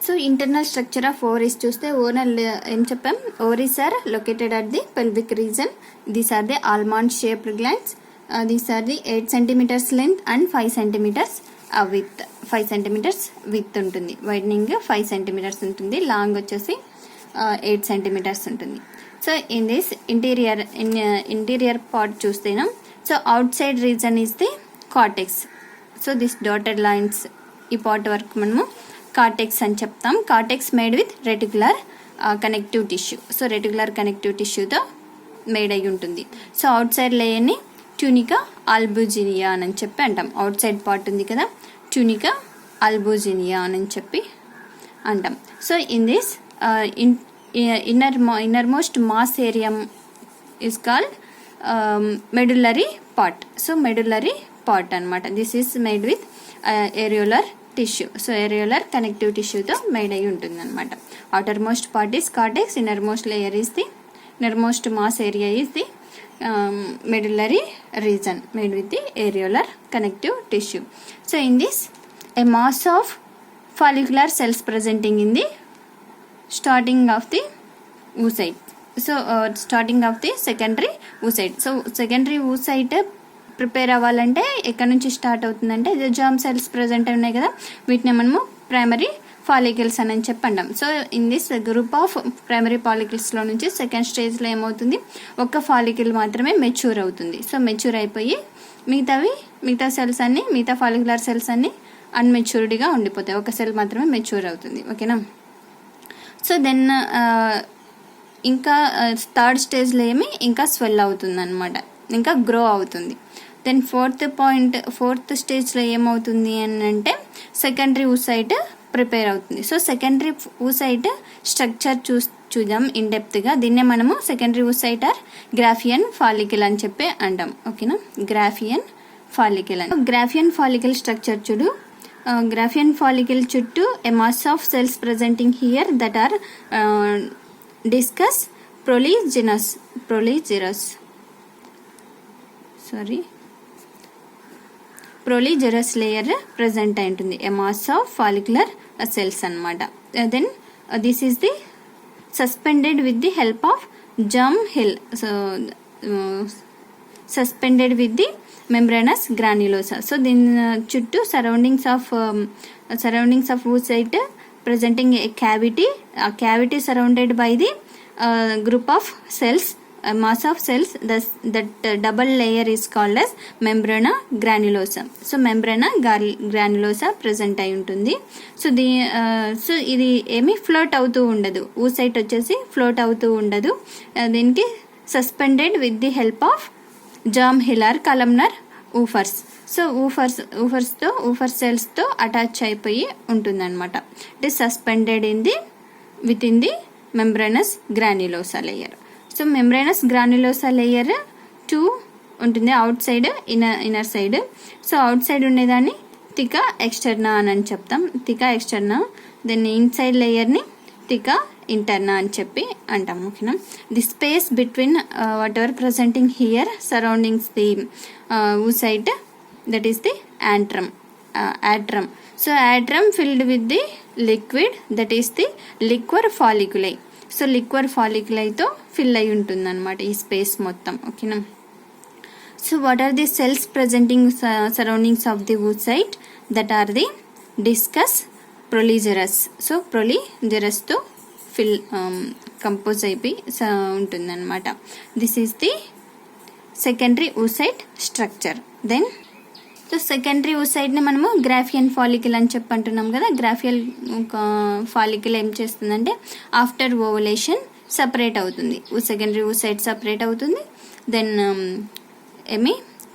So internal structure of ovaries చూస్తే ఏం చెప్పాం, ovaries are located at the pelvic region. These are the almond shaped glands. These are the 8 centimeters length and 5 centimeters width. 5 centimeters width ఉంటుంది, widening 5 centimeters ఉంటుంది, long వచ్చేసి 8 centimeters ఉంటుంది. So in this interior part చూస్తేనా, so outside region is the cortex. So this dotted lines ఈ part వరకు మనము cortex అని చెప్తాం. Cortex made with reticular connective tissue. So reticular connective టిష్యూతో మేడ్ అయి ఉంటుంది. సో అవుట్ సైడ్ లేయర్ని ట్యూనికా ఆల్బుజినియా అని చెప్పి అంటాం. అవుట్ సైడ్ పార్ట్ ఉంది కదా, ట్యూనికా ఆల్బుజినియా అని చెప్పి అంటాం. So in this innermost mass area is called medullary part. So medullary part anamata. This is made with areolar tissue. So areolar connective tissue తో made అయి ఉంటుంది అనమాట. outermost part is cortex, innermost mass area is the medullary region made with the areolar connective tissue. So in this, a mass of follicular cells presenting in the starting of the oocyte. So starting of the secondary oocyte. So secondary oocyte prepare అవ్వాలంటే ఎక్కడి నుంచి start అవుతుందంటే, germ cells present ఉన్నాయి కదా, వీటిని మనము primary follicles అని చెప్పండాం. So in this group of primary ఫాలికల్స్లో నుంచి సెకండ్ స్టేజ్లో ఏమవుతుంది, ఒక్క ఫాలికల్ మాత్రమే మెచ్యూర్ అవుతుంది. సో మెచ్యూర్ అయిపోయి మిగతా సెల్స్ అన్ని, మిగతా ఫాలిక్యులర్ సెల్స్ అన్ని అన్మెచ్యూర్డ్గా ఉండిపోతాయి. ఒక సెల్ మాత్రమే మెచ్యూర్ అవుతుంది. ఓకేనా. సో దెన్ ఇంకా థర్డ్ స్టేజ్లో ఇంకా స్వెల్ అవుతుంది అనమాట, ఇంకా గ్రో అవుతుంది. దెన్ ఫోర్త్ స్టేజ్లో ఏమవుతుంది అని అంటే, సెకండరీ oocyte ప్రిపేర్ అవుతుంది. సో సెకండరీ oocyte స్ట్రక్చర్ చూద్దాం ఇన్ డెప్త్గా. దీన్నే మనము secondary oocyte or graafian follicle అని చెప్పి అంటాం. ఓకేనా, గ్రాఫియన్ ఫాలికల్ అని. గ్రాఫియన్ ఫాలికల్ స్ట్రక్చర్ చూడు. గ్రాఫియన్ ఫాలికల్ చుట్టూ a mass of cells presenting here that are discus proligerous layer present అయి ఉంటుంది. a mass of follicular cells అన్నమాట. then this is the suspended with the help of germ hill. So suspended with the membranous granulosa. So దీని చుట్టూ surroundings of oocyte presenting a cavity surrounded by the group of cells, a mass of cells. That double layer is called as membrana granulosa. So membrana granulosa present అయి ఉంటుంది. So ఇది ఏమి float అవుతూ ఉండదు, oocyte వచ్చేసి float అవుతూ ఉండదు. దీనికి suspended with the help of germ hill or columnar woofers. So woofer సెల్స్తో అటాచ్ అయిపోయి ఉంటుందన్నమాట. It is suspended within the membranous granulosa layer. So membranous granulosa layer 2 ఉంటుంది, outside inner side. So outside ఉండేదాన్ని theca externa అని చెప్తాం, థికా externa. Then inside లేయర్ని థికా ఇంటర్నా అని చెప్పి అంటాం. ఓకేనా. The space between what ever presenting here surroundings the oocyte, that is the atrum. So atrum filled with the liquid, that is the liquor folliculi. So liquor ఫాలిక్యులైతో fill అయి ఉంటుంది అనమాట ఈ స్పేస్ మొత్తం. ఓకేనా. So what are the cells presenting surroundings of the oocyte? That are the discus proligerus. So ప్రొలిజెరస్తో compose అయిపోయి ఉంటుందన్నమాట. This is the secondary oocyte structure. Then so secondary oocyteని మనము గ్రాఫియన్ ఫాలికల్ అని చెప్పంటున్నాం కదా. గ్రాఫియల్ ఫాలికల్ ఏం చేస్తుందంటే, ఆఫ్టర్ ఓవలేషన్ సపరేట్ అవుతుంది. సెకండరీ oocyte సపరేట్ అవుతుంది. దెన్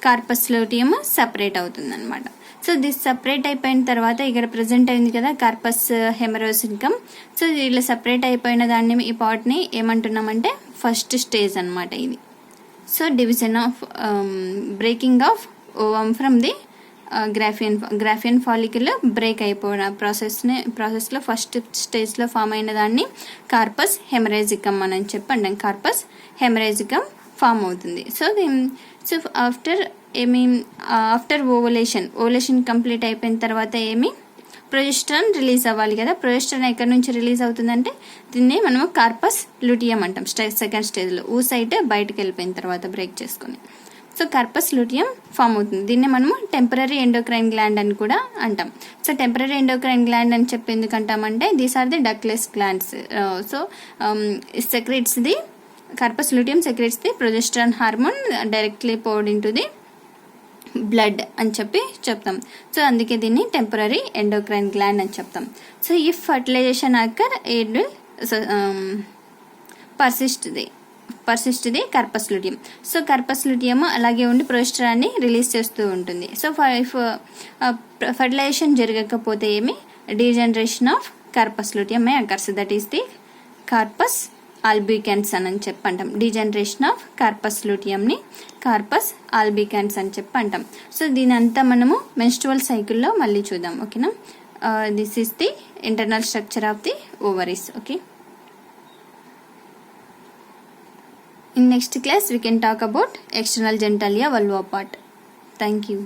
కార్పస్ లూటియం సపరేట్ అవుతుంది అనమాట. సో దిస్ సపరేట్ అయిపోయిన తర్వాత ఇక్కడ ప్రజెంట్ అయింది కదా కార్పస్ హెమరోసికమ్. సో ఇలా సపరేట్ అయిపోయిన దాన్ని, ఈ పార్ట్ని ఏమంటున్నామంటే ఫస్ట్ స్టేజ్ అనమాట ఇది. So division of breaking of ovum from the గ్రాఫియన్ follicle break అయిపోయిన ప్రాసెస్లో ఫస్ట్ స్టేజ్లో ఫామ్ అయిన దాన్ని కార్పస్ హెమరేజికమ్ అని చెప్పండి. కార్పస్ హెమరేజికమ్ ఫామ్ అవుతుంది. సో ఆఫ్టర్ ఓవలేషన్ కంప్లీట్ అయిపోయిన తర్వాత ప్రొజెస్ట్రాన్ రిలీజ్ అవ్వాలి కదా. ప్రొజెస్ట్రాన్ ఎక్కడి నుంచి రిలీజ్ అవుతుందంటే దీన్ని మనము కార్పస్ లూటియం అంటాం. సెకండ్ స్టేజ్లో ఊసైట్ బయటకు వెళ్ళిపోయిన తర్వాత బ్రేక్ చేసుకుని, సో కార్పస్ లూటియం ఫామ్ అవుతుంది. దీన్ని మనము టెంపరరీ ఎండోక్రైన్ గ్లాండ్ అని కూడా అంటాం. సో టెంపరరీ ఎండోక్రైన్ గ్లాండ్ అని చెప్పి ఎందుకు అంటామంటే these are the ductless glands. So secretes the corpus luteum secretes the progesterone hormone directly poured into the blood అని చెప్పి చెప్తాం. సో అందుకే దీన్ని టెంపరరీ ఎండోక్రైన్ గ్లాండ్ అని చెప్తాం. So if fertilization occur it will persist the corpus luteum. So corpus luteum అలాగే ఉండి ప్రొజెస్టరాన్ని release చేస్తూ ఉంటుంది. సో ఇఫ్ ఫర్టిలైజేషన్ జరగకపోతే ఏమి degeneration of corpus luteum may occurs, that is the corpus albicans అని చెప్పి అంటాం. డీజనరేషన్ ఆఫ్ కార్పస్ లూటియంని కార్పస్ ఆల్బికాన్స్ అని చెప్పి అంటాం. సో దీని అంతా మనము మెన్స్ట్రువల్ సైకిల్లో మళ్ళీ చూద్దాం. ఓకేనా, this is the internal structure of the ovaries. Okay, in next class we can talk about external genitalia vulva part. Thank you.